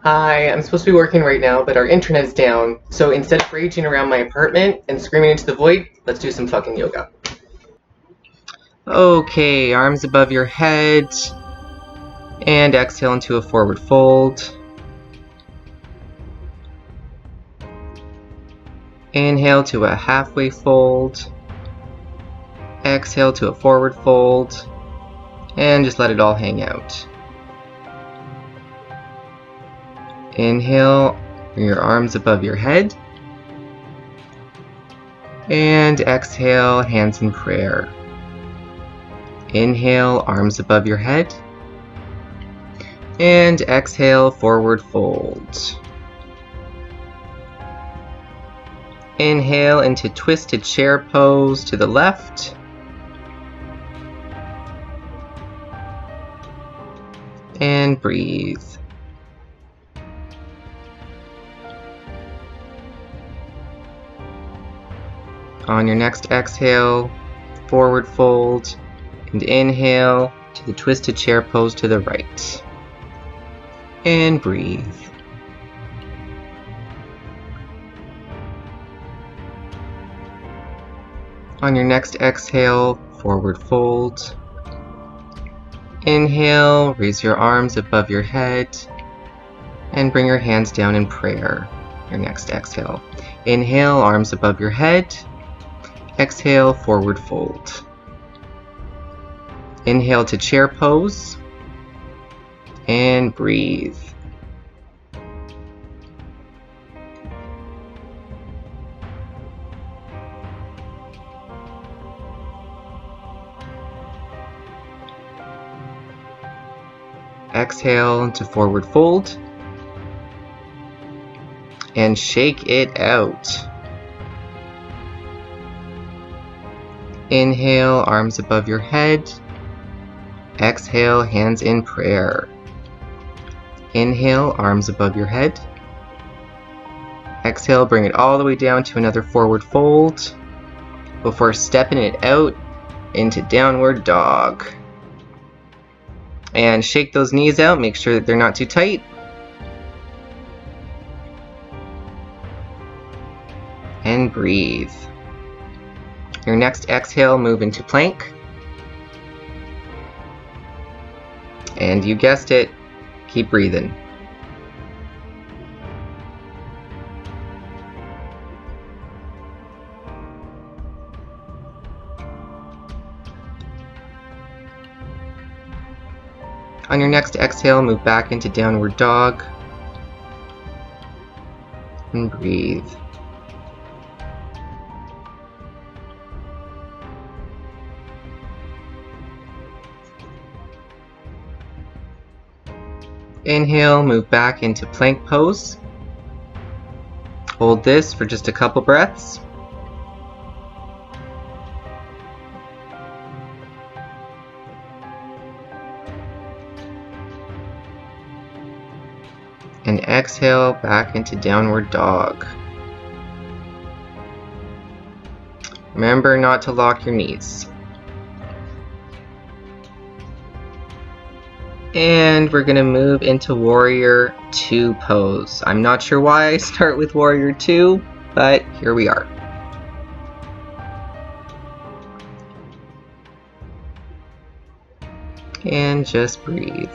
Hi, I'm supposed to be working right now, but our internet's down. So instead of raging around my apartment and screaming into the void, let's do some fucking yoga. Okay, arms above your head. And exhale into a forward fold. Inhale to a halfway fold. Exhale to a forward fold. And just let it all hang out. Inhale, bring your arms above your head. And exhale, hands in prayer. Inhale, arms above your head. And exhale, forward fold. Inhale into twisted chair pose to the left. And breathe. On your next exhale, forward fold, and inhale to the twisted chair pose to the right. And breathe. On your next exhale, forward fold. Inhale, raise your arms above your head, and bring your hands down in prayer. Your next exhale. Inhale, arms above your head. Exhale, forward fold. Inhale to chair pose. And breathe. Exhale to forward fold. And shake it out. Inhale, arms above your head. Exhale, hands in prayer. Inhale, arms above your head. Exhale, bring it all the way down to another forward fold before stepping it out into downward dog. And shake those knees out, make sure that they're not too tight. And breathe. Your next exhale, move into plank. And you guessed it, keep breathing. On your next exhale, move back into downward dog. And breathe. Inhale, move back into plank pose. Hold this for just a couple breaths. And exhale back into downward dog. Remember not to lock your knees. And we're going to move into Warrior 2 pose. I'm not sure why I start with Warrior 2, but here we are. And just breathe.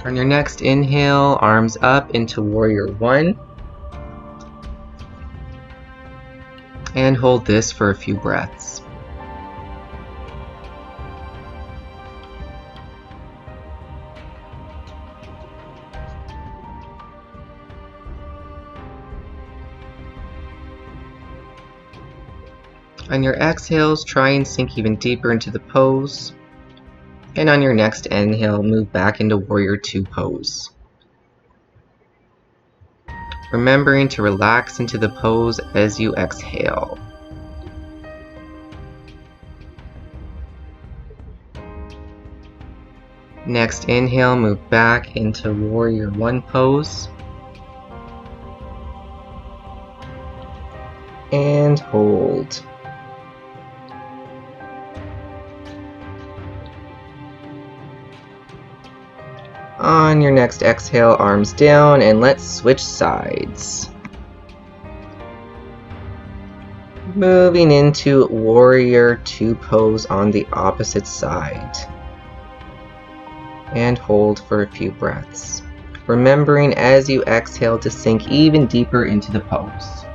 On your next inhale, arms up into Warrior 1. And hold this for a few breaths. On your exhales, try and sink even deeper into the pose. And on your next inhale, move back into Warrior 2 pose. Remembering to relax into the pose as you exhale. Next inhale, move back into Warrior One pose. And hold. On your next exhale, arms down, and let's switch sides. Moving into Warrior Two pose on the opposite side. And hold for a few breaths, remembering as you exhale to sink even deeper into the pose.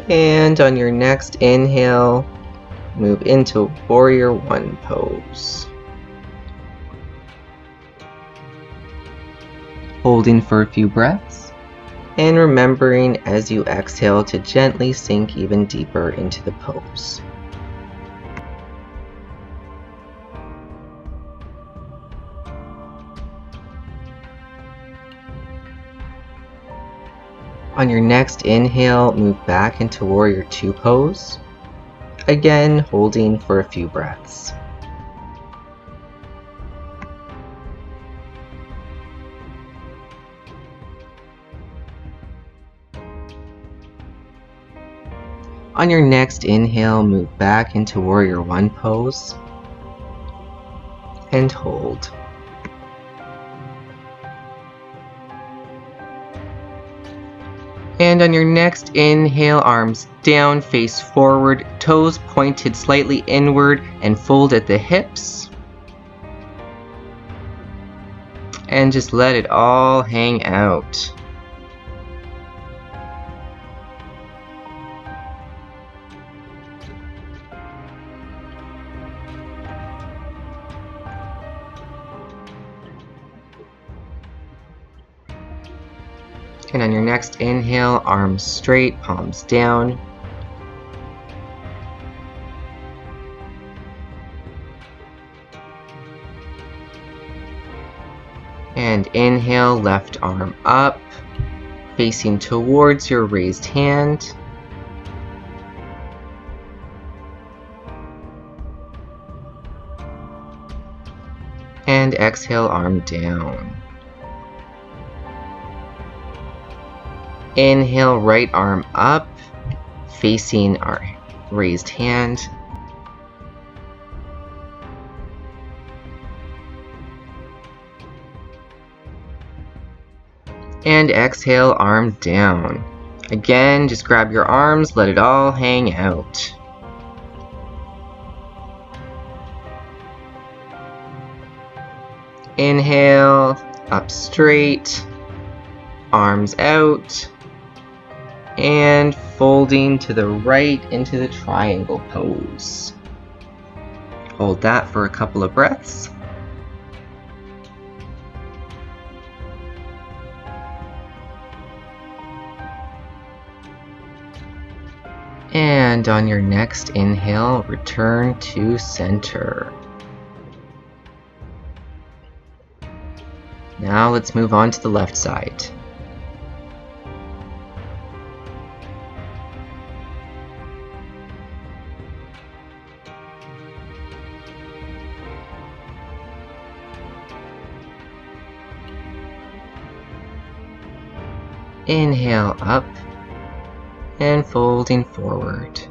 And on your next inhale, move into Warrior One pose. Holding for a few breaths, and remembering as you exhale to gently sink even deeper into the pose. On your next inhale, move back into Warrior Two pose. Again, holding for a few breaths. On your next inhale, move back into Warrior One pose. And hold. And on your next inhale, arms down, face forward, toes pointed slightly inward and fold at the hips. And just let it all hang out. And on your next inhale, arms straight, palms down. And inhale, left arm up, facing towards your raised hand. And exhale, arm down. Inhale, right arm up, facing our raised hand. And exhale, arm down. Again, just grab your arms, let it all hang out. Inhale, up straight, arms out, and folding to the right into the triangle pose. Hold that for a couple of breaths. And on your next inhale, return to center. Now let's move on to the left side. Inhale up and folding forward.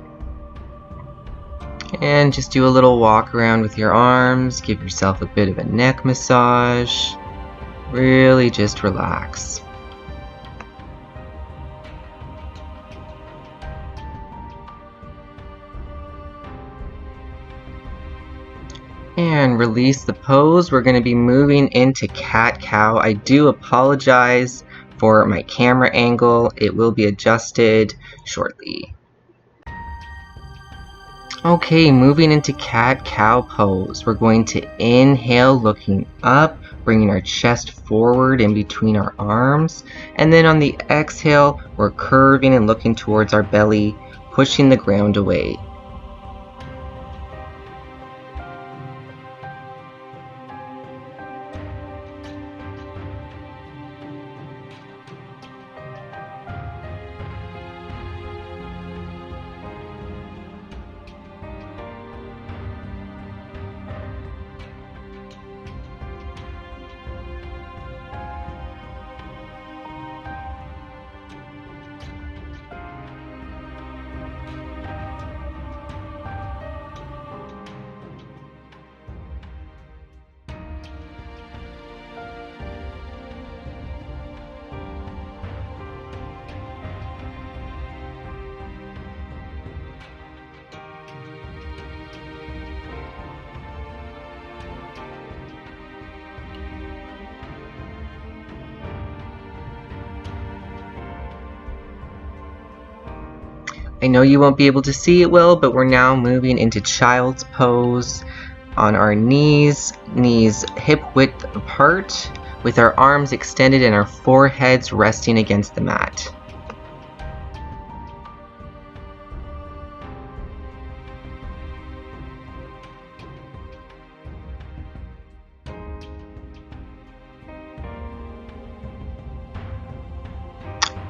And just do a little walk around with your arms, give yourself a bit of a neck massage. Really just relax. And release the pose. We're going to be moving into cat-cow. I do apologize for my camera angle. It will be adjusted shortly. Okay, moving into cat-cow pose. We're going to inhale, looking up, bringing our chest forward in between our arms. And then on the exhale, we're curving and looking towards our belly, pushing the ground away. I know you won't be able to see it well, but we're now moving into child's pose on our knees hip width apart, with our arms extended and our foreheads resting against the mat.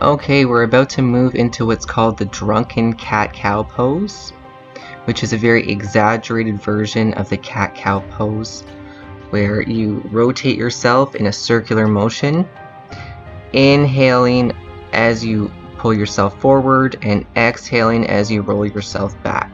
Okay, we're about to move into what's called the drunken cat-cow pose, which is a very exaggerated version of the cat-cow pose, where you rotate yourself in a circular motion, inhaling as you pull yourself forward and exhaling as you roll yourself back.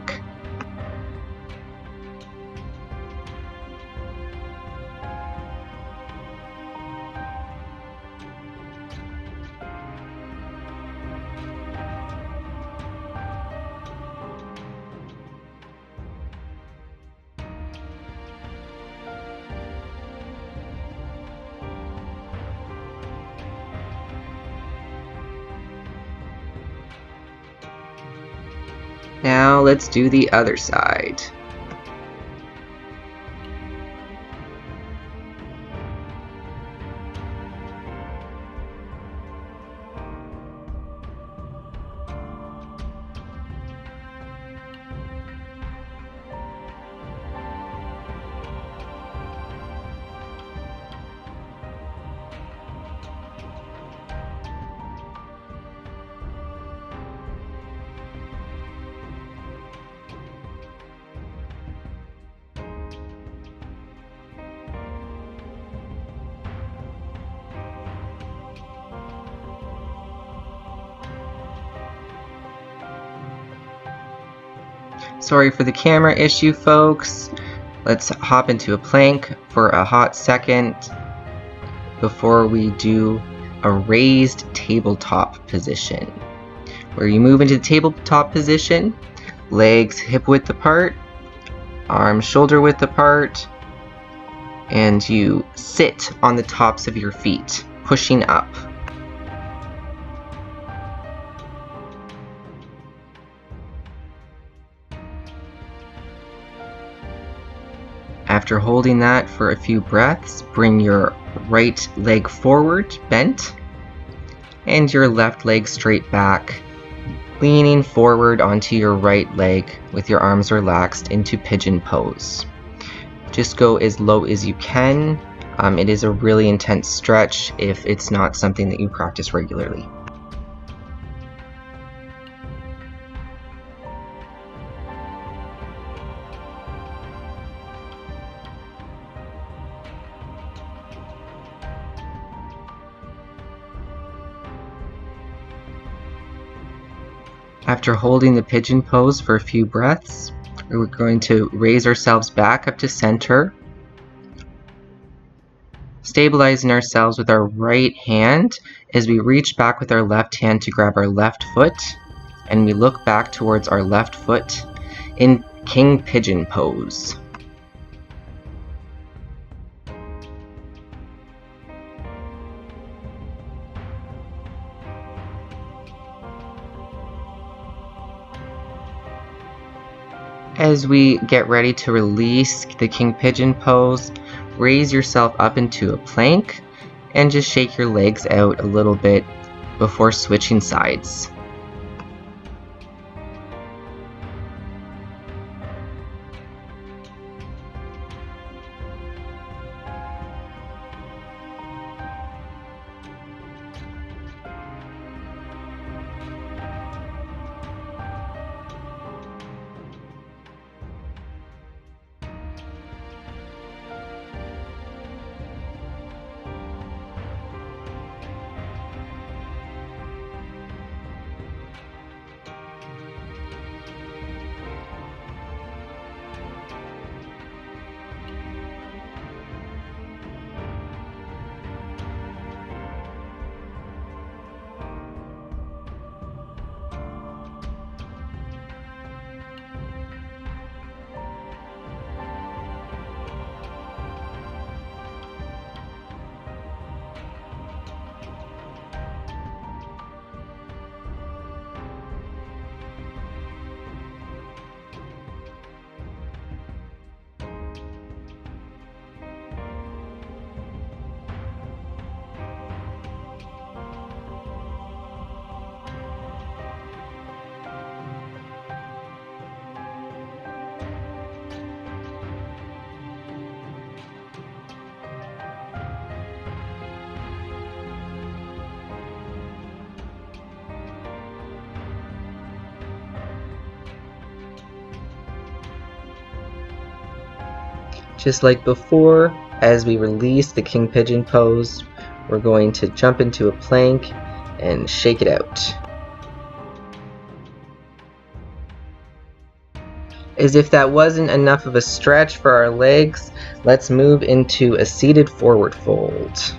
Now let's do the other side. Sorry for the camera issue, folks. Let's hop into a plank for a hot second before we do a raised tabletop position, where you move into the tabletop position, legs hip width apart, arms shoulder width apart, and you sit on the tops of your feet, pushing up. After holding that for a few breaths, bring your right leg forward, bent, and your left leg straight back, leaning forward onto your right leg with your arms relaxed into pigeon pose. Just go as low as you can. It is a really intense stretch if it's not something that you practice regularly. After holding the pigeon pose for a few breaths, we're going to raise ourselves back up to center, stabilizing ourselves with our right hand as we reach back with our left hand to grab our left foot, and we look back towards our left foot in king pigeon pose. As we get ready to release the king pigeon pose, raise yourself up into a plank and just shake your legs out a little bit before switching sides. Just like before, as we release the king pigeon pose, we're going to jump into a plank and shake it out. As if that wasn't enough of a stretch for our legs, let's move into a seated forward fold.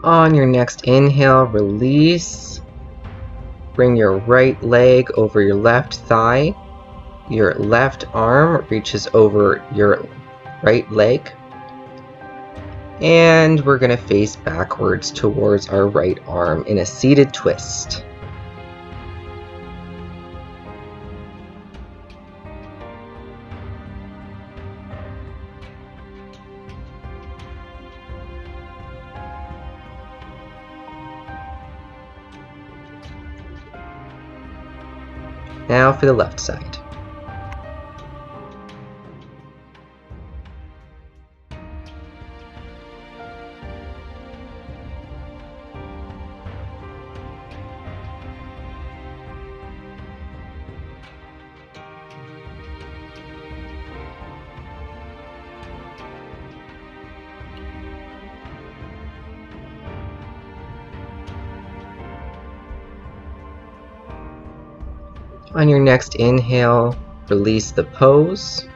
On your next inhale, release. Bring your right leg over your left thigh. Your left arm reaches over your right leg. And we're going to face backwards towards our right arm in a seated twist. Now for the left side. On your next inhale, release the pose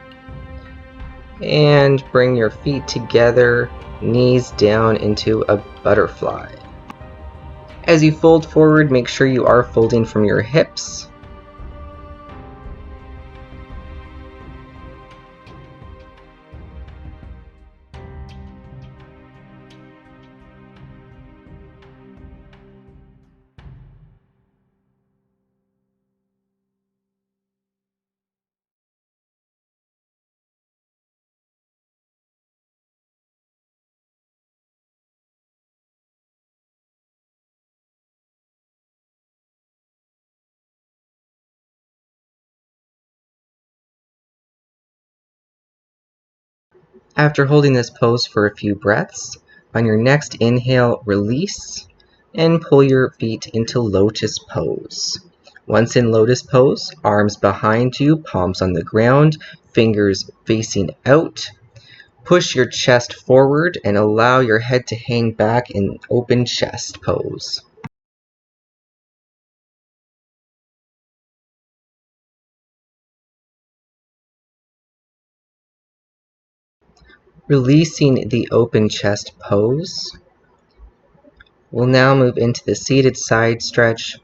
and bring your feet together, knees down into a butterfly. As you fold forward, make sure you are folding from your hips. After holding this pose for a few breaths, on your next inhale, release and pull your feet into lotus pose. Once in lotus pose, arms behind you, palms on the ground, fingers facing out. Push your chest forward and allow your head to hang back in open chest pose. Releasing the open chest pose, we'll now move into the seated side stretch,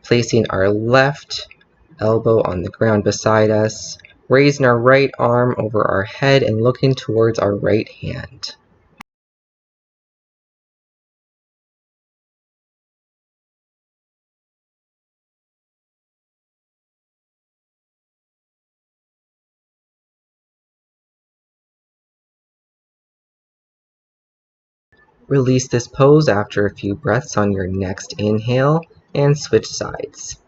placing our left elbow on the ground beside us, raising our right arm over our head and looking towards our right hand. Release this pose after a few breaths on your next inhale and switch sides.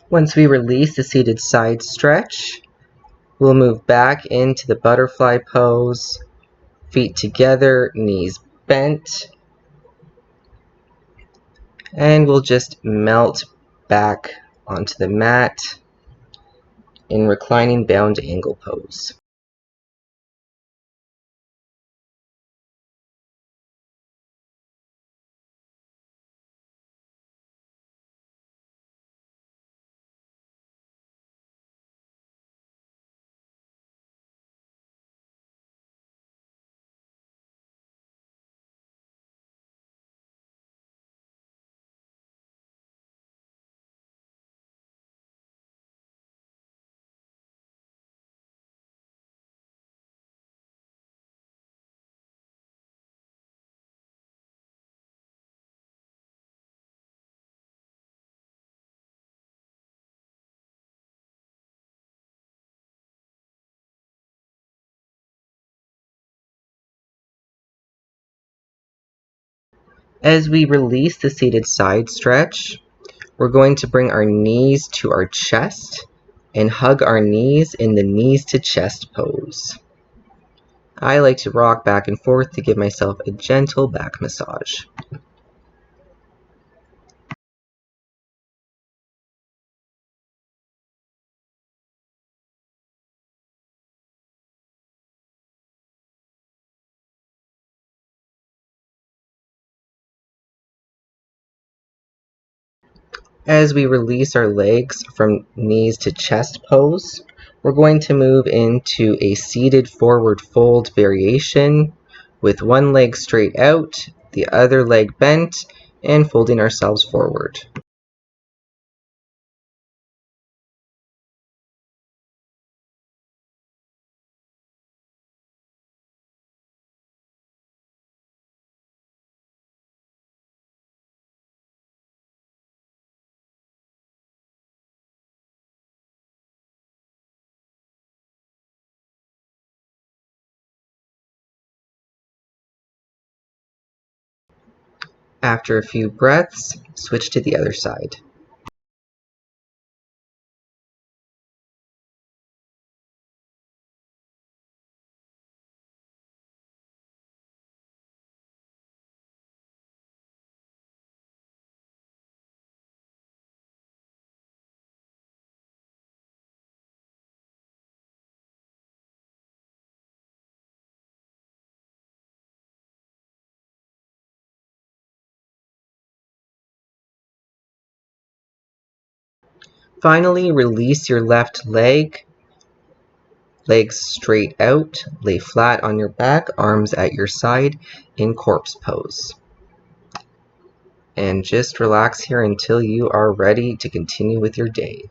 Once we release the seated side stretch, we'll move back into the butterfly pose, feet together, knees bent, and we'll just melt back onto the mat in reclining bound angle pose. As we release the seated side stretch, we're going to bring our knees to our chest and hug our knees in the knees to chest pose. I like to rock back and forth to give myself a gentle back massage. As we release our legs from knees to chest pose, we're going to move into a seated forward fold variation with one leg straight out, the other leg bent, and folding ourselves forward. After a few breaths, switch to the other side. Finally, release your left leg, legs straight out, lay flat on your back, arms at your side in corpse pose. And just relax here until you are ready to continue with your day.